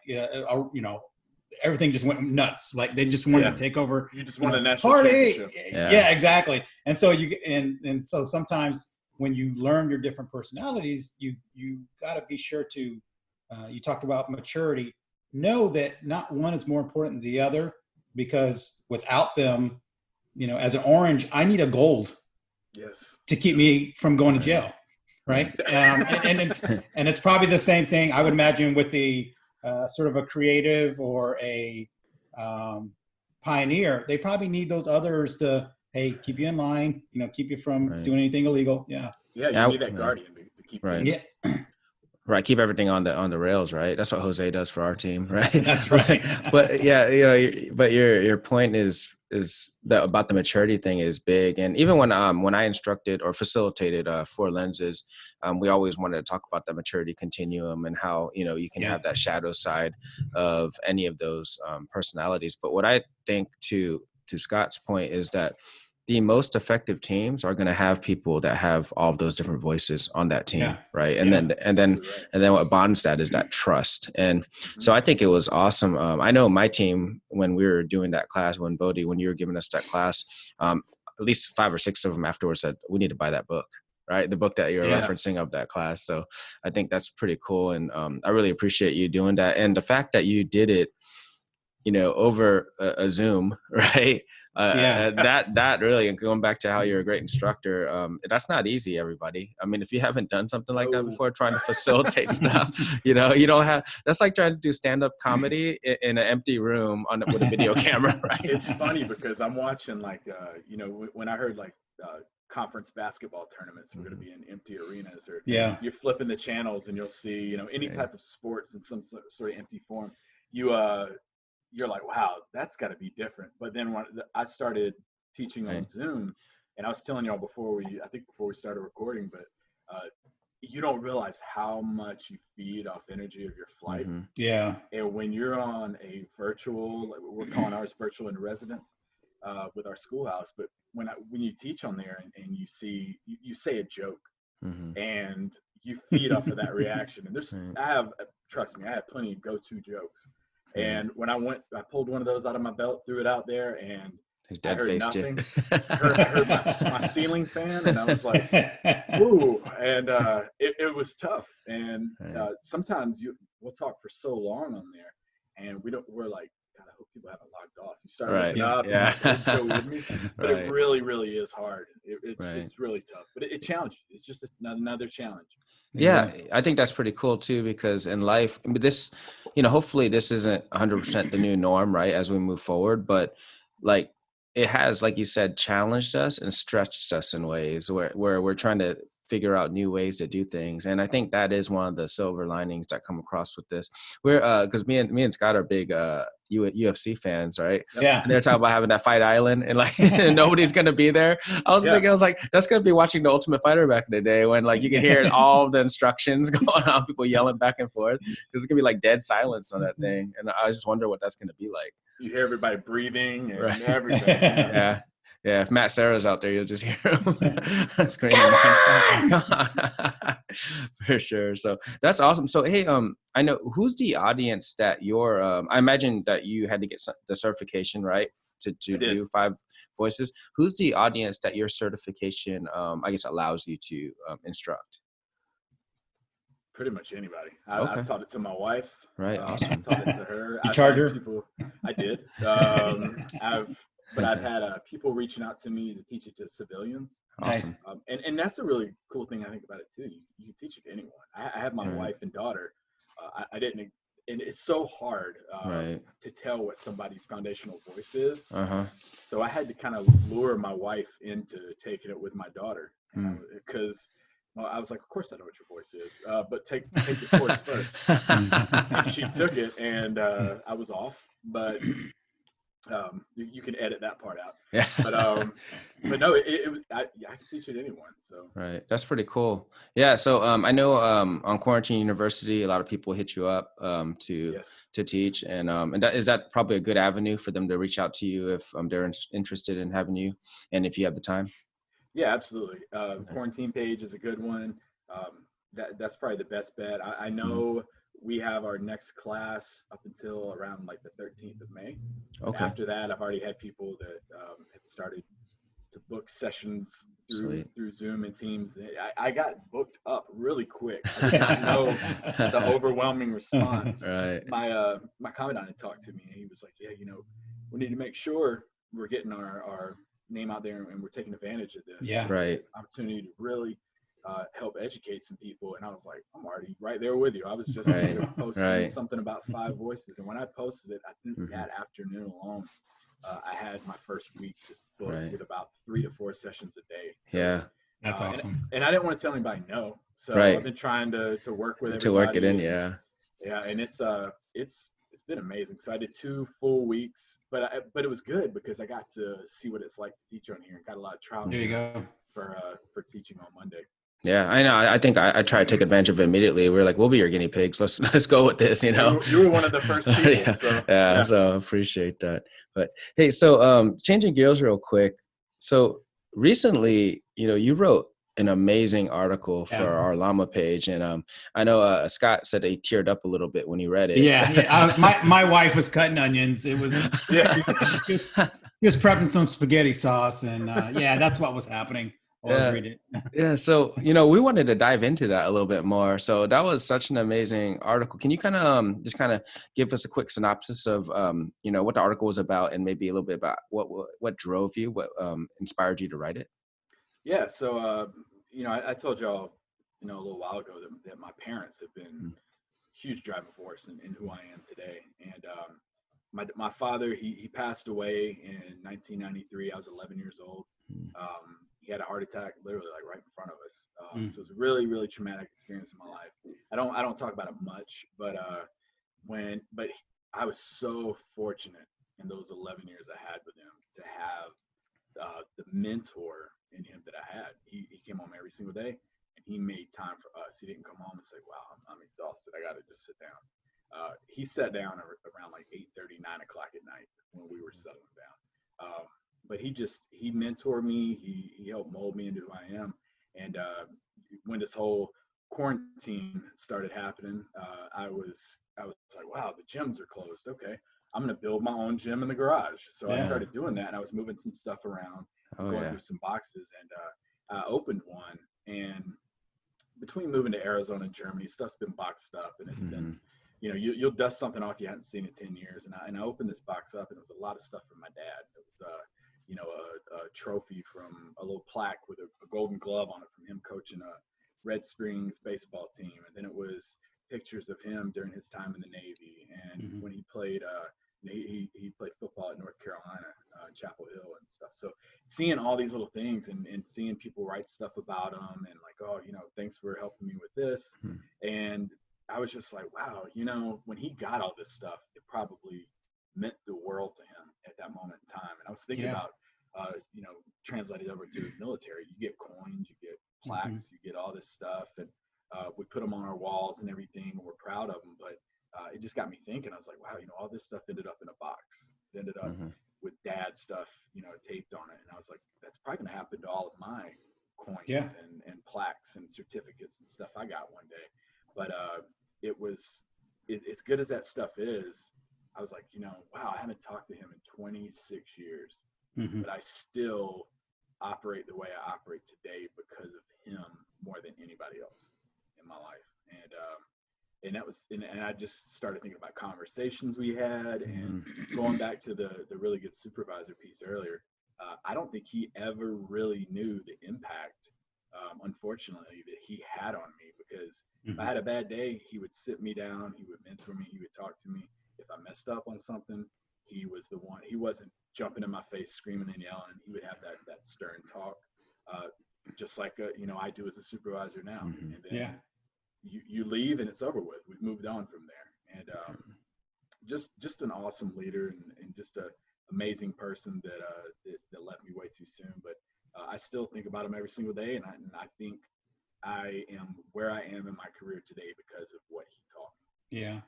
everything just went nuts. Like they just wanted to take over. You just want a national party. championship. Yeah, exactly. And so and so sometimes when you learn your different personalities, you got to be sure to, you talked about maturity, know that not one is more important than the other, because without them, as an orange, I need a gold to keep me from going to jail. Right. And it's probably the same thing, I would imagine, with the sort of a creative or a pioneer. They probably need those others to, hey, keep you in line, keep you from doing anything illegal. You need that guardian to keep Yeah. Right. Keep everything on the rails. Right. That's what Jose does for our team. Right. That's right. But yeah, but your point is that about the maturity thing is big. And even when I instructed or facilitated 4 lenses, we always wanted to talk about the maturity continuum and how, you can have that shadow side of any of those personalities. But what I think to Scott's point is that the most effective teams are going to have people that have all of those different voices on that team. Right. And then what bonds that is that trust. And so I think it was awesome. I know my team, when we were doing that class, when you were giving us that class, at least 5 or 6 of them afterwards said, we need to buy that book, right? The book that you're referencing of that class. So I think that's pretty cool. And I really appreciate you doing that. And the fact that you did it, over a Zoom, right? That really, and going back to how you're a great instructor, that's not easy, everybody. I mean, if you haven't done something like that before, trying to facilitate stuff, you don't have, that's like trying to do stand-up comedy in an empty room with a video camera, right? It's funny because I'm watching when I heard conference basketball tournaments were going to be in empty arenas, or you're flipping the channels and you'll see, any type of sports in some sort of empty form, you're like, wow, that's got to be different. But then when I started teaching on Zoom, and I was telling y'all before we started recording, but you don't realize how much you feed off energy of your flight. Yeah. And when you're on a virtual, we're calling ours virtual in residence with our schoolhouse, but when you teach on there and you see, you say a joke and you feed off of that reaction. And trust me, I have plenty of go-to jokes. And when I pulled one of those out of my belt, threw it out there, and I heard nothing. I heard my ceiling fan, and I was like, ooh. And it was tough. And sometimes we'll talk for so long on there, and we're like, God, I hope people haven't logged off. You start looking up, and they still with me. But it really, really is hard. It's really tough. But it challenges you. It's just another challenge. Yeah, I think that's pretty cool too, because in life, this, hopefully this isn't 100% the new norm, right, as we move forward, but it has, like you said, challenged us and stretched us in ways where we're trying to figure out new ways to do things. And I think that is one of the silver linings that come across with this. We're because me and Scott are big UFC fans, right? Yeah. And they're talking about having that fight island and nobody's gonna be there. I was like, that's gonna be watching The Ultimate Fighter back in the day when you can hear all the instructions going on, people yelling back and forth. There's gonna be dead silence on that thing, and I just wonder what that's gonna be like. You hear everybody breathing and everything. Yeah, if Matt Serra's out there, you'll just hear him screaming for sure. So that's awesome. So hey, I know, who's the audience that you're? I imagine that you had to get the certification, right, to do 5 voices. Who's the audience that your certification, I guess, allows you to instruct? Pretty much anybody. I've taught it to my wife. Right. Awesome. I've taught it to her. You charge her? I did. I've had people reaching out to me to teach it to civilians. Awesome. And that's a really cool thing I think about it too. You can teach it to anyone. I have my wife and daughter. I didn't, and it's so hard to tell what somebody's foundational voice is. So I had to kind of lure my wife into taking it with my daughter, because I was like, of course I know what your voice is, but take the course first. And she took it, and I was off, but you can edit that part out. Yeah. But no, I can teach it to anyone. So right, that's pretty cool. Yeah. So I know on Quarantine University, a lot of people hit you up to teach, and is that probably a good avenue for them to reach out to you if they're interested in having you, and if you have the time? Yeah, absolutely. Quarantine page is a good one. That's probably the best bet. I know we have our next class up until around the 13th of May. Okay. After that, I've already had people that have started to book sessions through Zoom and Teams. I got booked up really quick. I did not know the overwhelming response. Right. My commandant had talked to me, and he was like, "Yeah, we need to make sure we're getting our name out there and we're taking advantage of this opportunity to really help educate some people." And I was like, I'm already right there with you. I was just posting something about 5 voices, and when I posted it, I think that afternoon alone, I had my first week just booked with about 3 to 4 sessions a day. So, that's awesome. And I didn't want to tell anybody no. So Right. I've been trying to work with everybody. To work it in, and, yeah. Yeah, and it's been amazing. So I did 2 full weeks, but it was good because I got to see what it's like to teach on here and got a lot of trial There you go. for teaching on Monday. Yeah, I know. I think I tried to take advantage of it immediately. We were like, we'll be your guinea pigs. Let's go with this, you know. You were one of the first people. Yeah, So yeah. So I appreciate that. But hey, so changing gears real quick. So recently, you wrote an amazing article for our Llama page, and I know Scott said he teared up a little bit when he read it. Yeah. My wife was cutting onions. It was he was prepping some spaghetti sauce, and that's what was happening while I was reading it. Yeah. So, we wanted to dive into that a little bit more. So that was such an amazing article. Can you kind of just kind of give us a quick synopsis of, what the article was about and maybe a little bit about what drove you, what inspired you to write it? Yeah. So, I told y'all, a little while ago that my parents have been huge driving force in who I am today. And my father, he passed away in 1993. I was 11 years old. He had a heart attack literally like right in front of us. So it was a really, really traumatic experience in my life. I don't talk about it much, but I was so fortunate in those 11 years I had with him to have the mentor in him that I had. He came home every single day and he made time for us. He didn't come home and say, wow, I'm exhausted. I got to just sit down. He sat down around like 8:30, 9 o'clock at night when we were settling down. But he mentored me. He helped mold me into who I am. And when this whole quarantine started happening, I was like, wow, the gyms are closed. Okay, I'm gonna build my own gym in the garage. So I started doing that, and I was moving some stuff around, going through some boxes, and I opened one. And between moving to Arizona and Germany, stuff's been boxed up, and it's been, you'll dust something off you hadn't seen in 10 years. And I opened this box up, and it was a lot of stuff from my dad. It was a trophy from a little plaque with a golden glove on it from him coaching a Red Springs baseball team. And then it was pictures of him during his time in the Navy. And when he played, he played football at North Carolina, Chapel Hill and stuff. So seeing all these little things and seeing people write stuff about him and like, oh, thanks for helping me with this. And I was just like, wow, when he got all this stuff, it probably meant the world to him at that moment in time. And I was thinking about, translated over to the military. You get coins, you get plaques, you get all this stuff, and we put them on our walls and everything, and we're proud of them. But it just got me thinking. I was like, wow, all this stuff ended up in a box. It ended up with dad stuff, taped on it. And I was like, that's probably gonna happen to all of my coins and plaques and certificates and stuff I got one day. But as good as that stuff is, I was like, wow, I haven't talked to him in 26 years, but I still operate the way I operate today because of him more than anybody else in my life. And I just started thinking about conversations we had, and going back to the really good supervisor piece earlier. I don't think he ever really knew the impact, unfortunately, that he had on me, because if I had a bad day, he would sit me down, he would mentor me, he would talk to me. If I messed up on something, he was the one. He wasn't jumping in my face, screaming and yelling. He would have that stern talk, just like I do as a supervisor now. And then you leave and it's over with. We've moved on from there. And just an awesome leader and just an amazing person that left me way too soon. But I still think about him every single day, and I think I am where I am in my career today because of what he taught me. Yeah.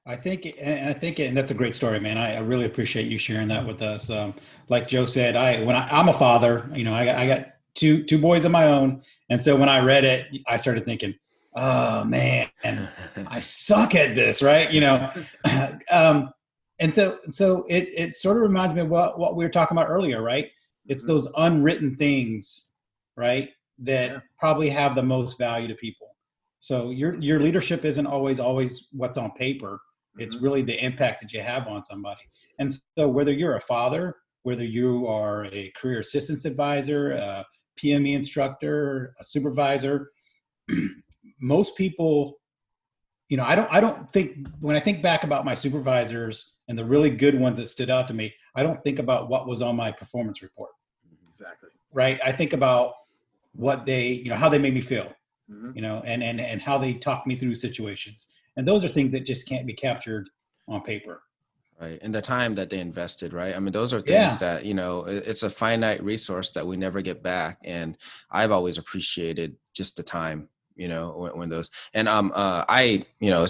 I think, and that's a great story, man. I really appreciate you sharing that with us. Like Joe said, I'm a father, I got two boys of my own. And so when I read it, I started thinking, oh man, I suck at this. Right. And so it sort of reminds me of what we were talking about earlier, right? It's those unwritten things, right, that probably have the most value to people. So your leadership isn't always what's on paper. It's really the impact that you have on somebody. And so whether you're a father, whether you are a career assistance advisor, a PME instructor, a supervisor, most people, I don't think, when I think back about my supervisors and the really good ones that stood out to me, I don't think about what was on my performance report. Exactly. Right. I think about what they, how they made me feel. you know, and how they talk me through situations. And those are things that just can't be captured on paper. Right. And the time that they invested, right? I mean, those are things that, you know, it's a finite resource that we never get back. And I've always appreciated just the time, you know, when those, and I, you know,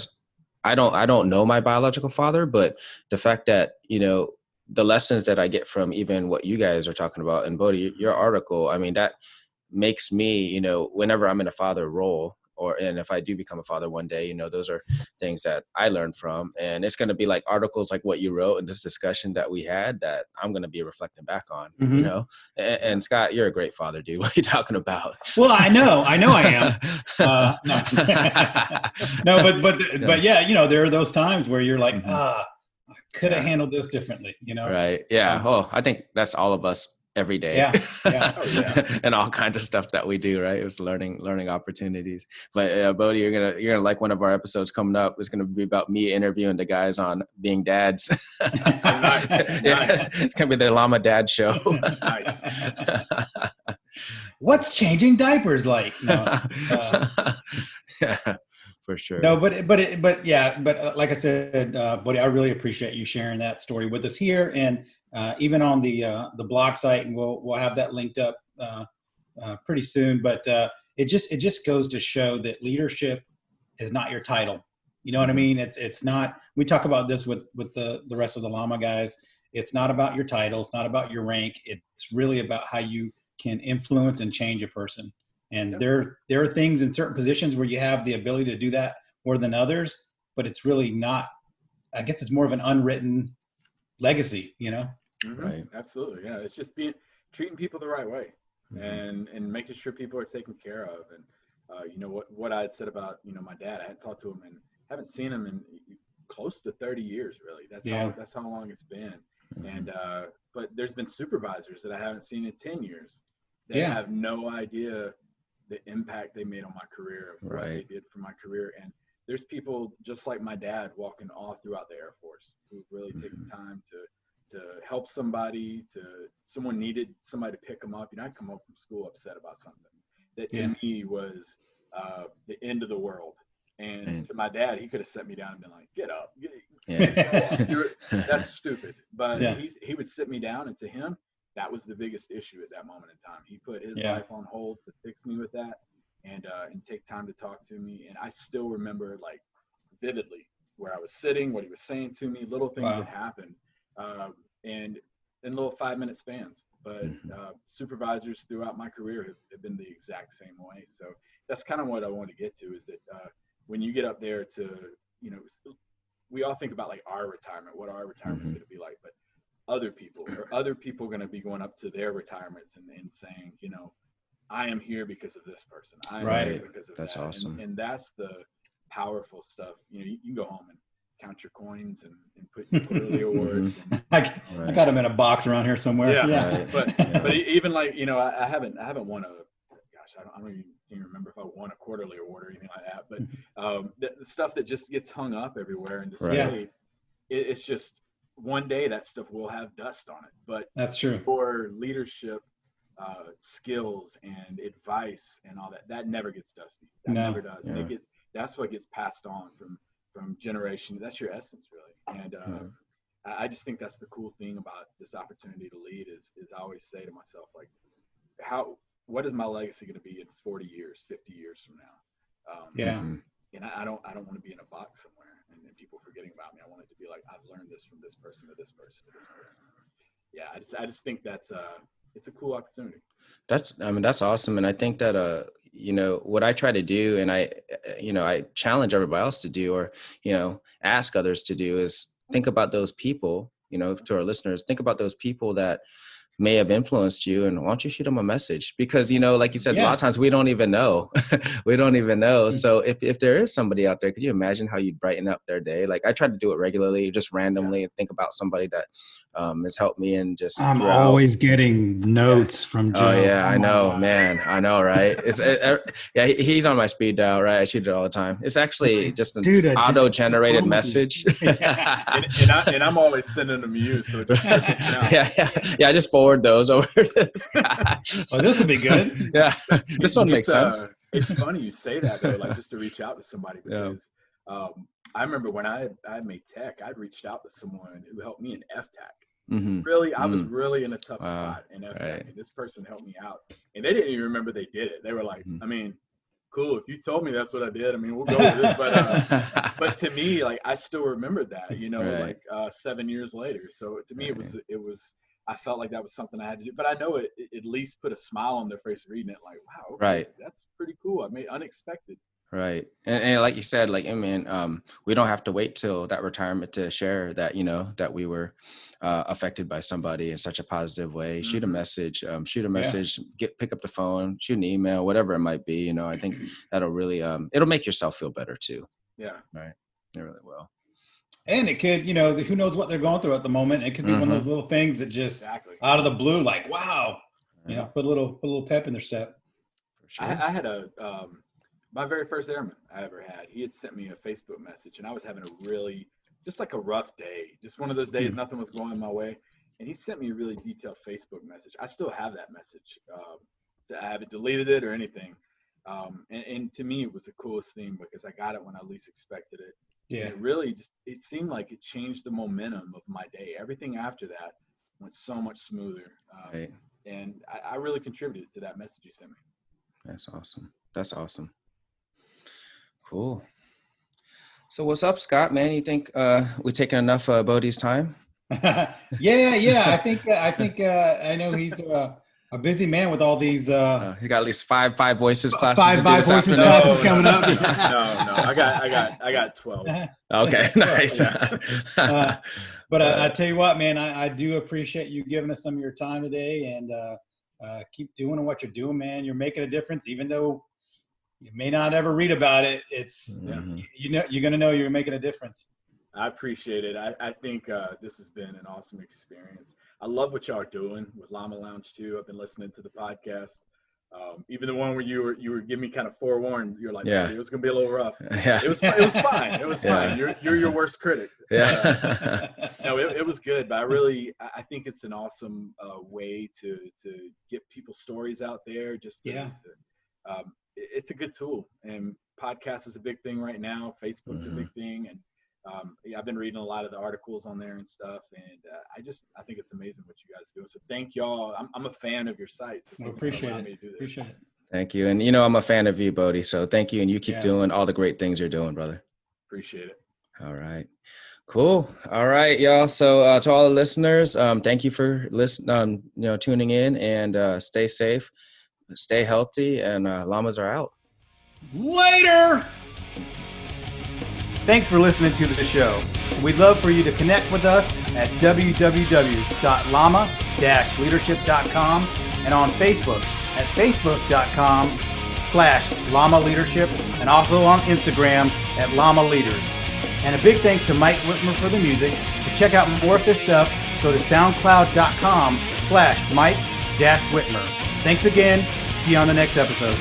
I don't know my biological father, but the fact that, you know, the lessons that I get from even what you guys are talking about, and Bodhi, your article, I mean, that makes me, you know, whenever I'm in a father role, and if I do become a father one day, you know, those are things that I learned from. And it's going to be like articles like what you wrote and this discussion that we had that I'm going to be reflecting back on, you know. And Scott, you're a great father, dude. What are you talking about? Well, I know I am. No, but yeah, you know, there are those times where you're like, I could have handled this differently, you know? Right. Yeah. I think that's all of us every day. And all kinds of stuff that we do, right? It was learning opportunities. But Bodhi, you're gonna like one of our episodes coming up. It's gonna be about me interviewing the guys on being dads. Nice. It's gonna be the Llama Dad Show. Nice. What's changing diapers like? No, yeah, for sure. No, but like I said, Bodhi, I really appreciate you sharing that story with us here, and even on the blog site, and we'll have that linked up pretty soon. But it just goes to show that leadership is not your title. You know what I mean? It's not. We talk about this with the rest of the Llama guys. It's not about your title. It's not about your rank. It's really about how you can influence and change a person. And there are things in certain positions where you have the ability to do that more than others, but it's really not. I guess it's more of an unwritten legacy, you know? Right. Absolutely. Yeah. It's just treating people the right way and making sure people are taken care of. And, you know, what I had said about, you know, my dad, I hadn't talked to him and haven't seen him in close to 30 years, really. That's how long it's been. And, but there's been supervisors that I haven't seen in 10 years that have no idea the impact they made on my career, of what they did for my career. And there's people just like my dad walking all throughout the Air Force who've really taken time to help somebody, someone needed somebody to pick them up. You know, I'd come home from school upset about something that to me was the end of the world. And to my dad, he could have set me down and been like, get up. That's stupid. But he would sit me down, and to him, that was the biggest issue at that moment in time. He put his life on hold to fix me with that and take time to talk to me. And I still remember, like, vividly where I was sitting, what he was saying to me, little things that happened, and in little 5-minute spans. But supervisors throughout my career have been the exact same way. So that's kind of what I want to get to, is that when you get up there to, you know, we all think about like our retirement, what our retirement is going to be like, but other people going to be going up to their retirements and saying, you know, I am here because of this person. I am here because of that. That's awesome. And that's the powerful stuff. You know, you can go home and count your coins and put your quarterly awards. And, I got them in a box around here somewhere. Yeah. But even like, you know, I haven't won I don't even remember if I won a quarterly award or anything like that. But the stuff that just gets hung up everywhere, and to say it's just one day that stuff will have dust on it. But that's true. For leadership skills and advice and all that never gets dusty. That never does. Yeah. And that's what gets passed on from generation. That's your essence, really. And I just think that's the cool thing about this opportunity to lead is I always say to myself, like, what is my legacy going to be in 40 years, 50 years from now? And I don't want to be in a box somewhere and people forgetting about me. I want it to be like, I've learned this from this person to this person to this person. Yeah, I just think that's it's a cool opportunity. That's awesome. And I think that you know, what I try to do, and I challenge everybody else to do, or, you know, ask others to do, is think about those people, you know, to our listeners, think about those people that may have influenced you, and why don't you shoot them a message? Because, you know, like you said, a lot of times we don't even know. So if there is somebody out there, could you imagine how you'd brighten up their day? Like, I try to do it regularly, just randomly, and think about somebody that has helped me. And just I'm always getting notes from Joe. Oh yeah, I know, man. I know, right? He's on my speed dial, right? I shoot it all the time. It's actually just an auto-generated message. and I'm always sending them you. So I just forward those over to this guy. Oh, this will be good. Yeah, this one makes sense. It's funny you say that though, like just to reach out to somebody, because I remember when I made tech, I'd reached out to someone who helped me in FTech. Really, I was really in a tough spot in FTech, and this person helped me out. And they didn't even remember they did it. They were like, I mean, cool, if you told me that's what I did, I mean, we'll go with it. But to me, like, I still remembered that, you know, like 7 years later. So to me, it was, I felt like that was something I had to do. But I know it at least put a smile on their face reading it, like, wow, okay, that's pretty cool. I mean, unexpected. Right. And like you said, like, I mean, we don't have to wait till that retirement to share that, you know, that we were affected by somebody in such a positive way. Shoot a message, pick up the phone, shoot an email, whatever it might be. You know, I think that'll really, it'll make yourself feel better too. Yeah. Right. It really will. And it could, you know, who knows what they're going through at the moment. It could be one of those little things that just out of the blue, like, wow, you know, put a little pep in their step. For sure. I had my very first airman I ever had, he had sent me a Facebook message, and I was having just like a rough day, just one of those days, nothing was going my way. And he sent me a really detailed Facebook message. I still have that message. I haven't deleted it or anything. And to me, it was the coolest thing because I got it when I least expected it. Yeah. And it really it seemed like it changed the momentum of my day. Everything after that went so much smoother. And I really contributed to that message you sent me. That's awesome. That's awesome. Cool. So what's up, Scott, man? You think we're taking enough of Bodie's time? Yeah. I think I know he's a busy man with all these. He got at least five voices classes. Five voices classes coming up. No, I got 12. Okay, nice. But I tell you what, man, I do appreciate you giving us some of your time today, and keep doing what you're doing, man. You're making a difference, even though you may not ever read about it. It's you know, you're gonna know you're making a difference. I appreciate it. I think this has been an awesome experience. I love what y'all are doing with Llama Lounge too. I've been listening to the podcast. Even the one where you were giving me kind of forewarned. You're like, it was gonna be a little rough. Yeah. It was fine. It was fine. You're your worst critic. Yeah. No, it was good. But I think it's an awesome way to get people's stories out there. It's a good tool, and podcast is a big thing right now. Facebook's a big thing, and I've been reading a lot of the articles on there and stuff, and I think it's amazing what you guys do. So thank y'all. I'm a fan of your site. So appreciate it. Thank you, and you know I'm a fan of you, Bodie. So thank you, and you keep doing all the great things you're doing, brother. Appreciate it. All right. Cool. All right, y'all. So to all the listeners, thank you for listening. Tuning in, and stay safe. Stay healthy, and llamas are out. Later. Thanks for listening to the show. We'd love for you to connect with us at www.llama-leadership.com and on Facebook at facebook.com/Llama Leadership, and also on Instagram at Llama Leaders. And a big thanks to Mike Whitmer for the music. To check out more of this stuff, go to soundcloud.com/Mike-Whitmer. Thanks again. See you on the next episode.